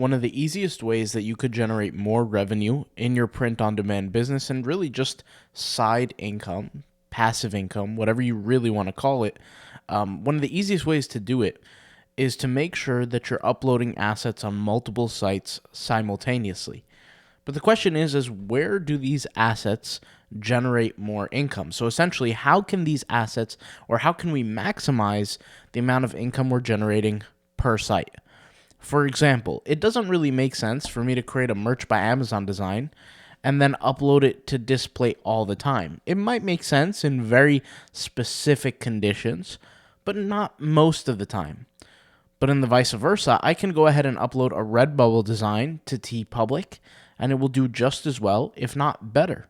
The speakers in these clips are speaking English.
One of the easiest ways that you could generate more revenue in your print-on-demand business and really just side income, passive income, whatever you really want to call it, one of the easiest ways to do it is to make sure that you're uploading assets on multiple sites simultaneously. But the question is where do these assets generate more income? So essentially, how can these assets, or how can we maximize the amount of income we're generating per site? For example, it doesn't really make sense for me to create a Merch by Amazon design and then upload it to Displate all the time. It might make sense in very specific conditions, but not most of the time. But in the vice versa, I can go ahead and upload a Redbubble design to TeePublic, and it will do just as well, if not better.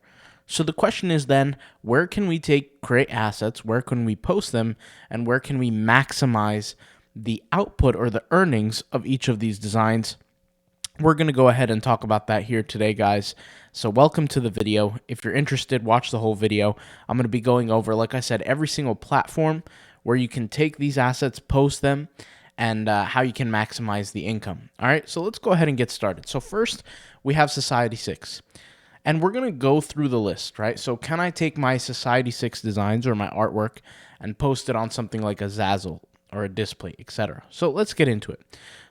So the question is then, where can we create assets, where can we post them, and where can we maximize the output or the earnings of each of these designs? We're going to go ahead and talk about that here today, guys. So welcome to the video. If you're interested, watch the whole video. I'm going to be going over, like I said, every single platform where you can take these assets, post them, and how you can maximize the income. All right, so let's go ahead and get started. So first, we have Society6. And we're going to go through the list, right? So can I take my Society6 designs or my artwork and post it on something like a Zazzle or a Displate, etc.? So let's get into it.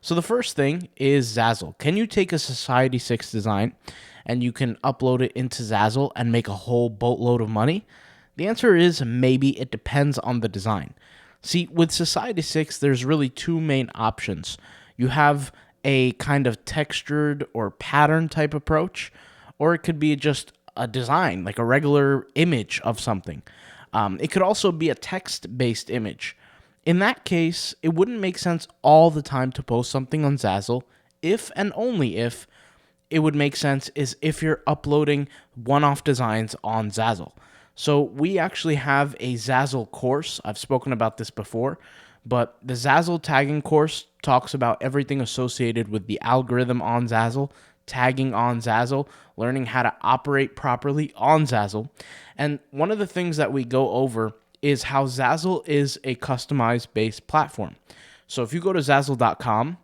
So the first thing is Zazzle. Can you take a Society6 design and you can upload it into Zazzle and make a whole boatload of money? The answer is maybe. It depends on the design. See, with Society6, there's really two main options. You have a kind of textured or pattern type approach, or it could be just a design, like a regular image of something. It could also be a text-based image. In that case, it wouldn't make sense all the time to post something on Zazzle, if and only if it would make sense is if you're uploading one-off designs on Zazzle. So we actually have a Zazzle course. I've spoken about this before, but the Zazzle tagging course talks about everything associated with the algorithm on Zazzle, tagging on Zazzle, learning how to operate properly on Zazzle. And one of the things that we go over is how Zazzle is a customized based platform. So if you go to Zazzle.com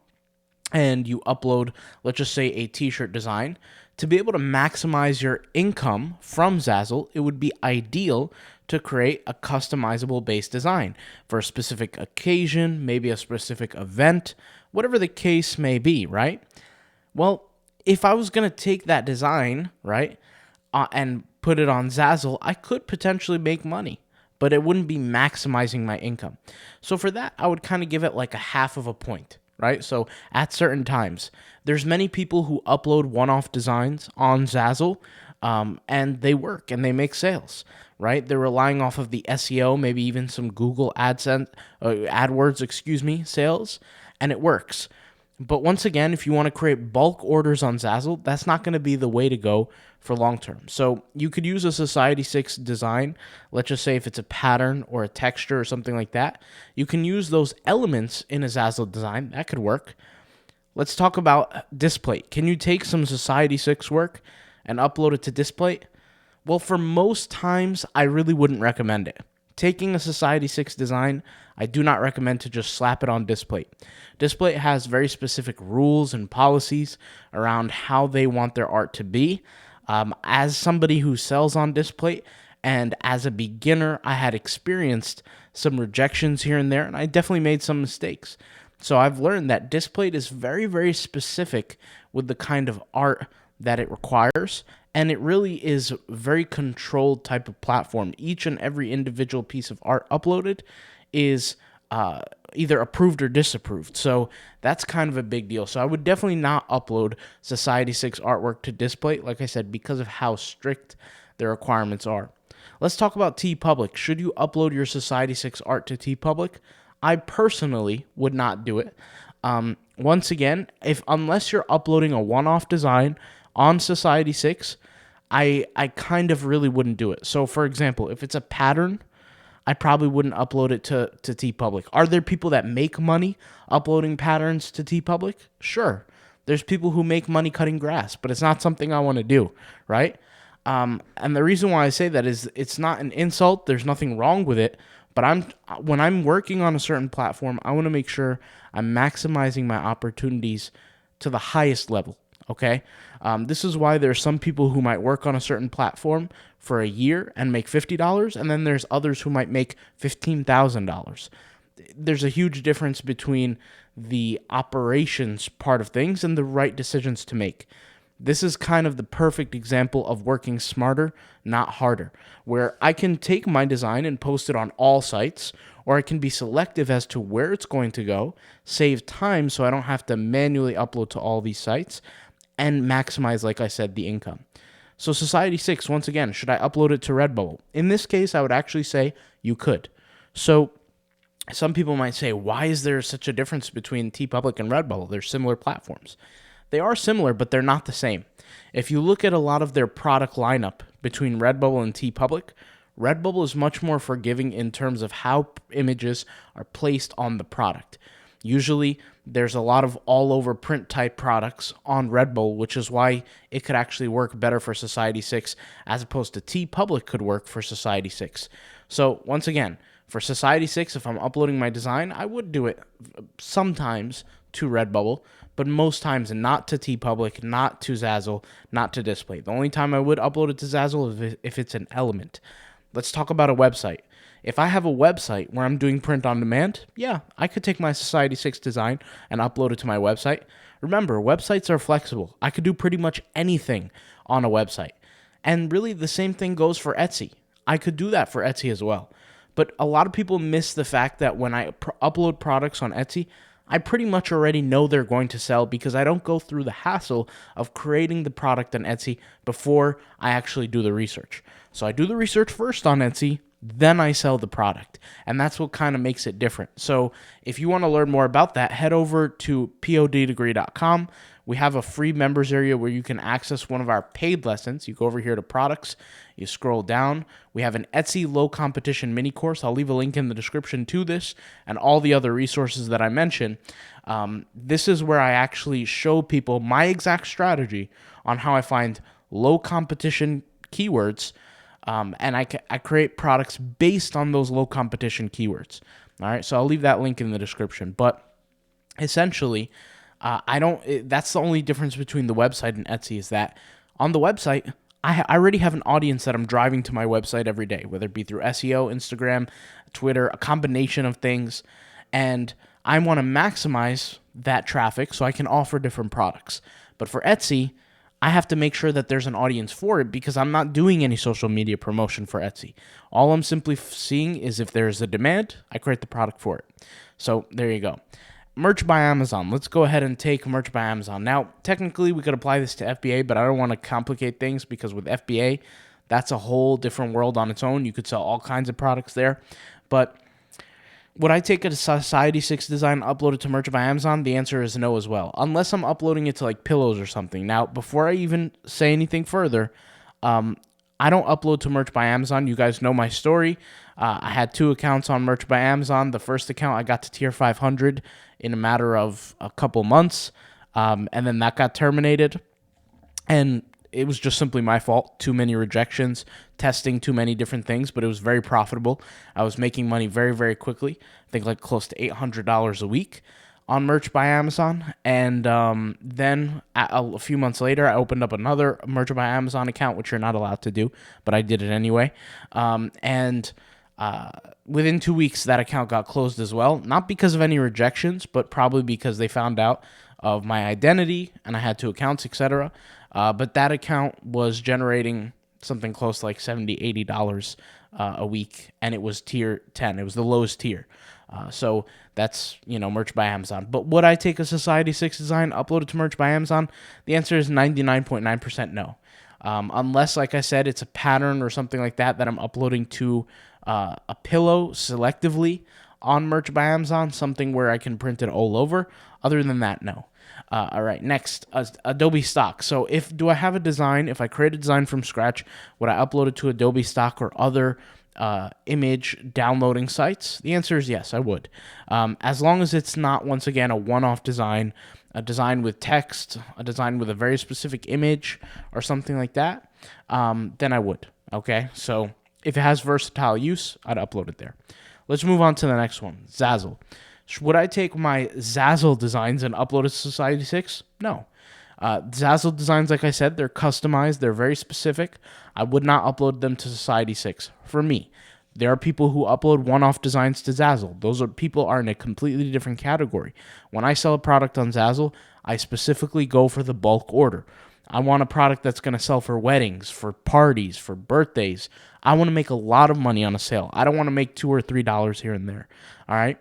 and you upload, let's just say, a t-shirt design, to be able to maximize your income from Zazzle, it would be ideal to create a customizable base design for a specific occasion, maybe a specific event, whatever the case may be, right? Well, if I was going to take that design, right, and put it on Zazzle, I could potentially make money, but it wouldn't be maximizing my income. So for that, I would kind of give it like a half of a point, right? So at certain times, there's many people who upload one-off designs on Zazzle, and they work and they make sales, right? They're relying off of the SEO, maybe even some Google AdWords, sales, and it works. But once again, if you want to create bulk orders on Zazzle, that's not going to be the way to go for long term. So you could use a Society6 design. Let's just say if it's a pattern or a texture or something like that, you can use those elements in a Zazzle design. That could work. Let's talk about Displate. Can you take some Society6 work and upload it to Displate? Well, for most times, I really wouldn't recommend it. Taking a Society6 design, I do not recommend to just slap it on Displate. Displate has very specific rules and policies around how they want their art to be. As somebody who sells on Displate and as a beginner, I had experienced some rejections here and there, and I definitely made some mistakes. So I've learned that Displate is very, very specific with the kind of art that it requires, and it really is a very controlled type of platform. Each and every individual piece of art uploaded is either approved or disapproved. So that's kind of a big deal. So I would definitely not upload Society6 artwork to Displate, like I said, because of how strict the requirements are. Let's talk about TeePublic. Should you upload your Society6 art to TeePublic? I personally would not do it. Once again, unless you're uploading a one-off design on Society6, I kind of really wouldn't do it. So for example, if it's a pattern, I probably wouldn't upload it to TeePublic. Are there people that make money uploading patterns to TeePublic? Sure. There's people who make money cutting grass, but it's not something I want to do, right? And the reason why I say that is it's not an insult. There's nothing wrong with it. But when I'm working on a certain platform, I want to make sure I'm maximizing my opportunities to the highest level. Okay. This is why there's some people who might work on a certain platform for a year and make $50, and then there's others who might make $15,000. There's a huge difference between the operations part of things and the right decisions to make. This is kind of the perfect example of working smarter, not harder, where I can take my design and post it on all sites, or I can be selective as to where it's going to go, save time so I don't have to manually upload to all these sites, and maximize, like I said, the income. So Society 6, once again, should I upload it to Redbubble? In this case, I would actually say you could. So some people might say, why is there such a difference between TeePublic and Redbubble? They're similar platforms. They are similar, but they're not the same. If you look at a lot of their product lineup between Redbubble and TeePublic, Redbubble is much more forgiving in terms of how images are placed on the product. Usually, there's a lot of all-over print type products on Redbubble, which is why it could actually work better for Society 6 as opposed to TeePublic could work for Society 6. So, once again, for Society 6, if I'm uploading my design, I would do it sometimes to Redbubble, but most times not to TeePublic, not to Zazzle, not to Displate. The only time I would upload it to Zazzle is if it's an element. Let's talk about a website. If I have a website where I'm doing print on demand, yeah, I could take my Society 6 design and upload it to my website. Remember, websites are flexible. I could do pretty much anything on a website. And really, the same thing goes for Etsy. I could do that for Etsy as well. But a lot of people miss the fact that when I upload products on Etsy, I pretty much already know they're going to sell because I don't go through the hassle of creating the product on Etsy before I actually do the research. So I do the research first on Etsy, then I sell the product. And that's what kind of makes it different. So if you want to learn more about that, head over to poddegree.com. We have a free members area where you can access one of our paid lessons. You go over here to products, you scroll down. We have an Etsy low competition mini course. I'll leave a link in the description to this and all the other resources that I mentioned. This is where I actually show people my exact strategy on how I find low competition keywords, and I create products based on those low competition keywords. All right, so I'll leave that link in the description. But essentially, that's the only difference between the website and Etsy is that on the website, I already have an audience that I'm driving to my website every day, whether it be through SEO, Instagram, Twitter, a combination of things. And I want to maximize that traffic so I can offer different products. But for Etsy, I have to make sure that there's an audience for it because I'm not doing any social media promotion for Etsy. All I'm simply seeing is if there's a demand, I create the product for it. So there you go. Merch by Amazon. Let's go ahead and take merch by Amazon. Now, technically, we could apply this to FBA, but I don't want to complicate things because with FBA, that's a whole different world on its own. You could sell all kinds of products there. But would I take a Society 6 design and upload it to merch by Amazon? The answer is no as well, unless I'm uploading it to like pillows or something. Now, before I even say anything further, I don't upload to merch by Amazon. You guys know my story. I had 2 accounts on merch by Amazon. The first account, I got to tier 500 in a matter of a couple months, and then that got terminated. And it was just simply my fault. Too many rejections, testing too many different things, but it was very profitable. I was making money very, very quickly. I think like close to $800 a week on merch by Amazon. And then a few months later, I opened up another merch by Amazon account, which you're not allowed to do, but I did it anyway. Within 2 weeks, that account got closed as well. Not because of any rejections, but probably because they found out of my identity and I had 2 accounts, etc. But that account was generating something close to like $70, $80 a week, and it was tier 10. It was the lowest tier. So that's, merch by Amazon. But would I take a Society 6 design, upload it to merch by Amazon? The answer is 99.9% no. Unless, like I said, it's a pattern or something like that I'm uploading to a pillow selectively on merch by Amazon, something where I can print it all over. Other than that, no. All right, next, Adobe Stock. So do I have a design, if I create a design from scratch, would I upload it to Adobe Stock or other image downloading sites? The answer is yes, I would. As long as it's not, once again, a one-off design, a design with text, a design with a very specific image or something like that, then I would, okay? So if it has versatile use, I'd upload it there. Let's move on to the next one, Zazzle. Would I take my Zazzle designs and upload it to Society 6? No. Zazzle designs, like I said, they're customized. They're very specific. I would not upload them to Society 6 for me. There are people who upload one-off designs to Zazzle. Those are people are in a completely different category. When I sell a product on Zazzle, I specifically go for the bulk order. I want a product that's going to sell for weddings, for parties, for birthdays. I want to make a lot of money on a sale. I don't want to make $2 or $3 here and there. All right.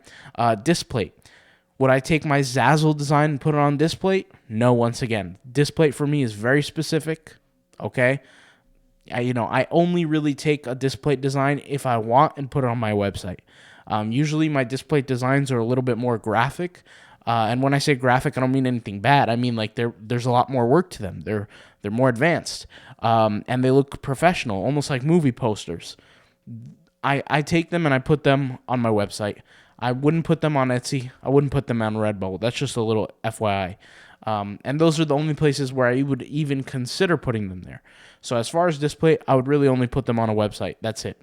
Displate. Would I take my Zazzle design and put it on Displate? No, once again. Displate for me is very specific. Okay. I only really take a Displate design if I want and put it on my website. Usually my Displate designs are a little bit more graphic. And when I say graphic, I don't mean anything bad. I mean like there's a lot more work to them. They're more advanced, and they look professional, almost like movie posters. I take them and I put them on my website. I wouldn't put them on Etsy. I wouldn't put them on Redbubble. That's just a little FYI. And those are the only places where I would even consider putting them there. So as far as Display, I would really only put them on a website. That's it.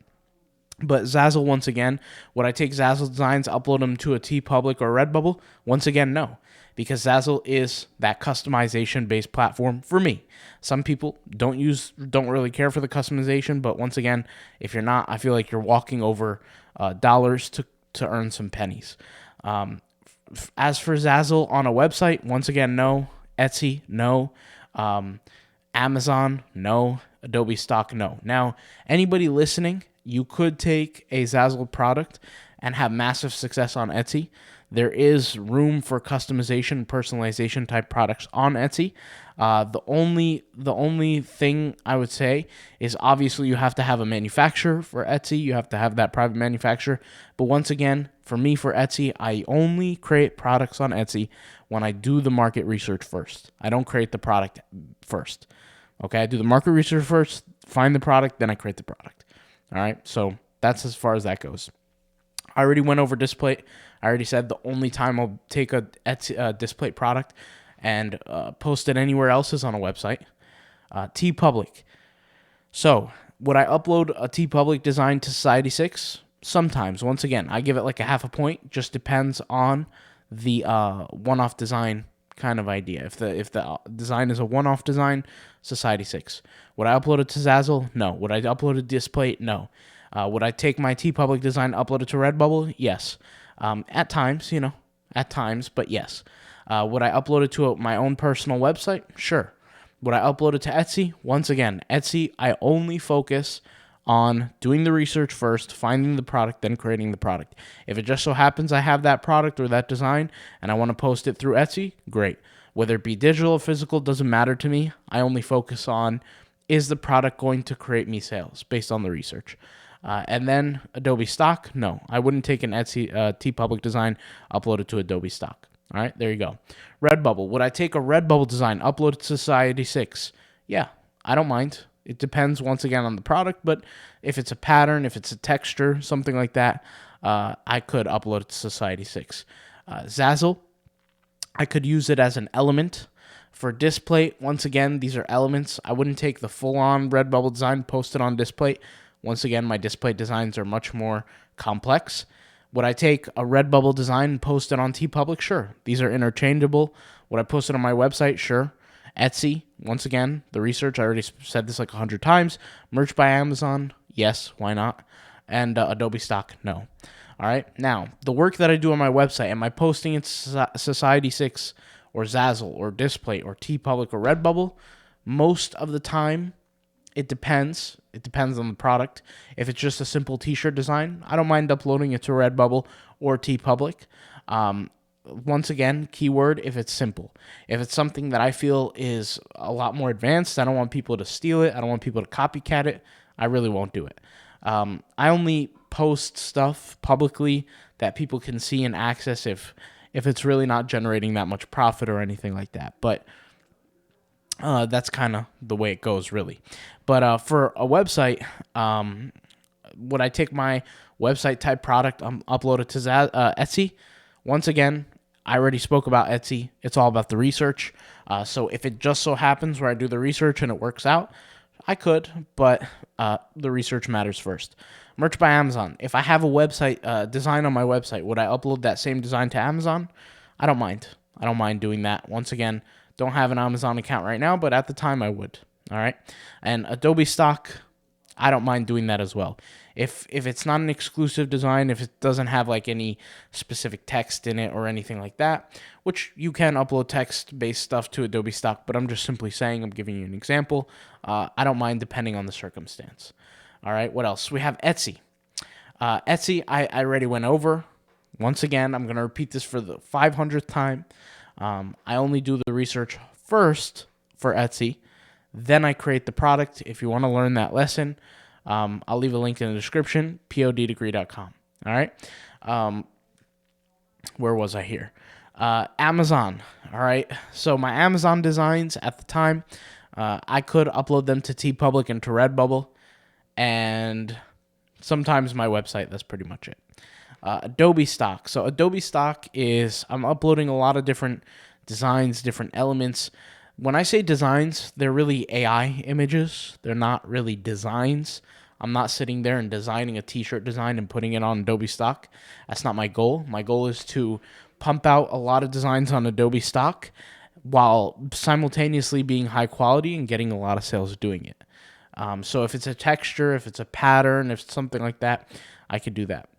But Zazzle, once again, would I take Zazzle designs, upload them to a TeePublic or Redbubble? Once again, no. Because Zazzle is that customization-based platform for me. Some people don't really care for the customization, but once again, if you're not, I feel like you're walking over dollars to earn some pennies. As for Zazzle on a website, once again, no. Etsy, no. Amazon, no. Adobe Stock, no. Now, anybody listening, you could take a Zazzle product and have massive success on Etsy. There is room for customization, personalization type products on Etsy. The only thing I would say is obviously you have to have a manufacturer for Etsy. You have to have that private manufacturer. But once again, for me, for Etsy, I only create products on Etsy when I do the market research first. I don't create the product first. Okay, I do the market research first, find the product, then I create the product. All right, so that's as far as that goes. I already went over Displate. I already said the only time I'll take a Displate product and post it anywhere else is on a website. TeePublic. So, would I upload a TeePublic design to Society 6? Sometimes. Once again, I give it like a half a point. Just depends on the one-off design kind of idea. If the design is a one-off design, Society 6. Would I upload it to Zazzle? No. Would I upload a Displate? No. Would I take my TeePublic design, upload it to Redbubble? Yes. At times, but yes. Would I upload it to my own personal website? Sure. Would I upload it to Etsy? Once again, Etsy, I only focus on doing the research first, finding the product, then creating the product. If it just so happens I have that product or that design and I want to post it through Etsy, great. Whether it be digital or physical, doesn't matter to me. I only focus on, is the product going to create me sales based on the research? And then Adobe Stock, no. I wouldn't take an Etsy TeePublic design, upload it to Adobe Stock. All right, there you go. Redbubble. Would I take a Redbubble design, upload it to Society 6? Yeah, I don't mind. It depends, once again, on the product, but if it's a pattern, if it's a texture, something like that, I could upload it to Society 6. Zazzle, I could use it as an element. For Displate, once again, these are elements. I wouldn't take the full-on Redbubble design, post it on Displate. Once again, my Displate designs are much more complex. Would I take a Redbubble design and post it on TeePublic? Sure. These are interchangeable. Would I post it on my website? Sure. Etsy, once again, the research, I already said this like 100 times. Merch by Amazon, yes, why not? And Adobe Stock, no. All right, now, the work that I do on my website, am I posting it to Society 6 or Zazzle or Displate or TeePublic or Redbubble? Most of the time, it depends. It depends on the product. If it's just a simple t-shirt design, I don't mind uploading it to Redbubble or TeePublic. Once again, keyword, if it's simple. If it's something that I feel is a lot more advanced, I don't want people to steal it, I don't want people to copycat it, I really won't do it. I only post stuff publicly that people can see and access if it's really not generating that much profit or anything like that. But that's kind of the way it goes, really. But for a website, would I take my website type product, upload it to Etsy? Once again, I already spoke about Etsy. It's all about the research. So if it just so happens where I do the research and it works out, I could, but the research matters first. Merch by Amazon. If I have a website design on my website, would I upload that same design to Amazon? I don't mind. I don't mind doing that. Once again, don't have an Amazon account right now, but at the time I would. All right. And Adobe Stock, I don't mind doing that as well. If it's not an exclusive design, if it doesn't have like any specific text in it or anything like that, which you can upload text-based stuff to Adobe Stock, but I'm just simply saying, I'm giving you an example. I don't mind depending on the circumstance. All right, what else? We have Etsy. Etsy, I already went over. Once again, I'm going to repeat this for the 500th time. I only do the research first for Etsy. Then I create the product. If you want to learn that lesson, I'll leave a link in the description, poddegree.com. All right. Where was I here? Amazon. All right. So my Amazon designs at the time, I could upload them to TeePublic and to Redbubble, and sometimes my website. That's pretty much it. Adobe Stock. So Adobe Stock is, I'm uploading a lot of different designs, different elements. When I say designs, they're really AI images. They're not really designs. I'm not sitting there and designing a t-shirt design and putting it on Adobe Stock. That's not my goal. My goal is to pump out a lot of designs on Adobe Stock while simultaneously being high quality and getting a lot of sales doing it. So if it's a texture, if it's a pattern, if it's something like that, I could do that.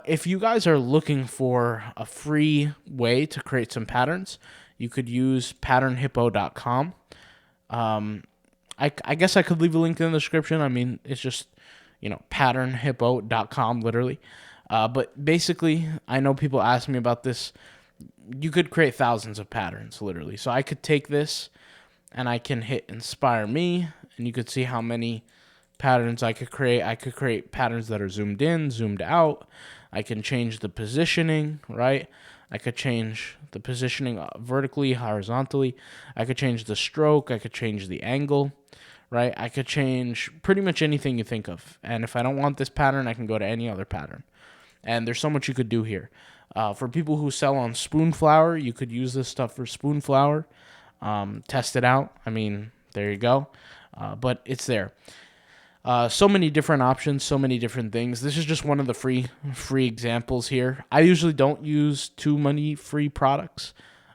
If you guys are looking for a free way to create some patterns, you could use patternhippo.com. I guess I could leave a link in the description. I mean, it's just, patternhippo.com, literally. But basically, I know people ask me about this. You could create thousands of patterns, literally. So I could take this and I can hit Inspire Me, and you could see how many patterns I could create. I could create patterns that are zoomed in, zoomed out. I can change the positioning, right? I could change the positioning vertically, horizontally. I could change the stroke. I could change the angle, right? I could change pretty much anything you think of. And if I don't want this pattern, I can go to any other pattern. And there's so much you could do here. For people who sell on Spoonflower, you could use this stuff for Spoonflower. Test it out. I mean, there you go. But it's there. So many different options, so many different things. This is just one of the free examples here. I usually don't use too many free products.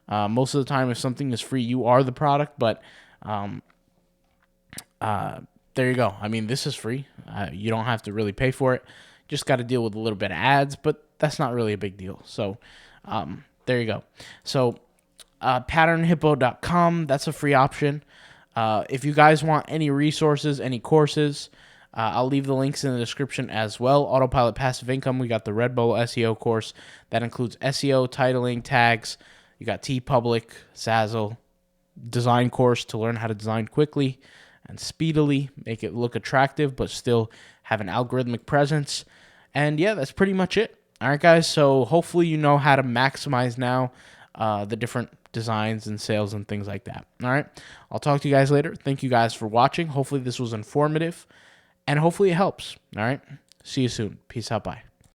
Most of the time, if something is free, you are the product. But there you go. I mean, this is free. You don't have to really pay for it. Just got to deal with a little bit of ads, but that's not really a big deal. So there you go. So patternhippo.com, that's a free option. If you guys want any resources, any courses, I'll leave the links in the description as well. Autopilot Passive Income, we got the Redbubble SEO course. That includes SEO, titling, tags. You got TeePublic, Zazzle, design course to learn how to design quickly and speedily, make it look attractive, but still have an algorithmic presence. And yeah, that's pretty much it. All right, guys. So hopefully you know how to maximize now the different designs and sales and things like that. All right. I'll talk to you guys later. Thank you guys for watching. Hopefully this was informative and hopefully it helps. All right. See you soon. Peace out. Bye.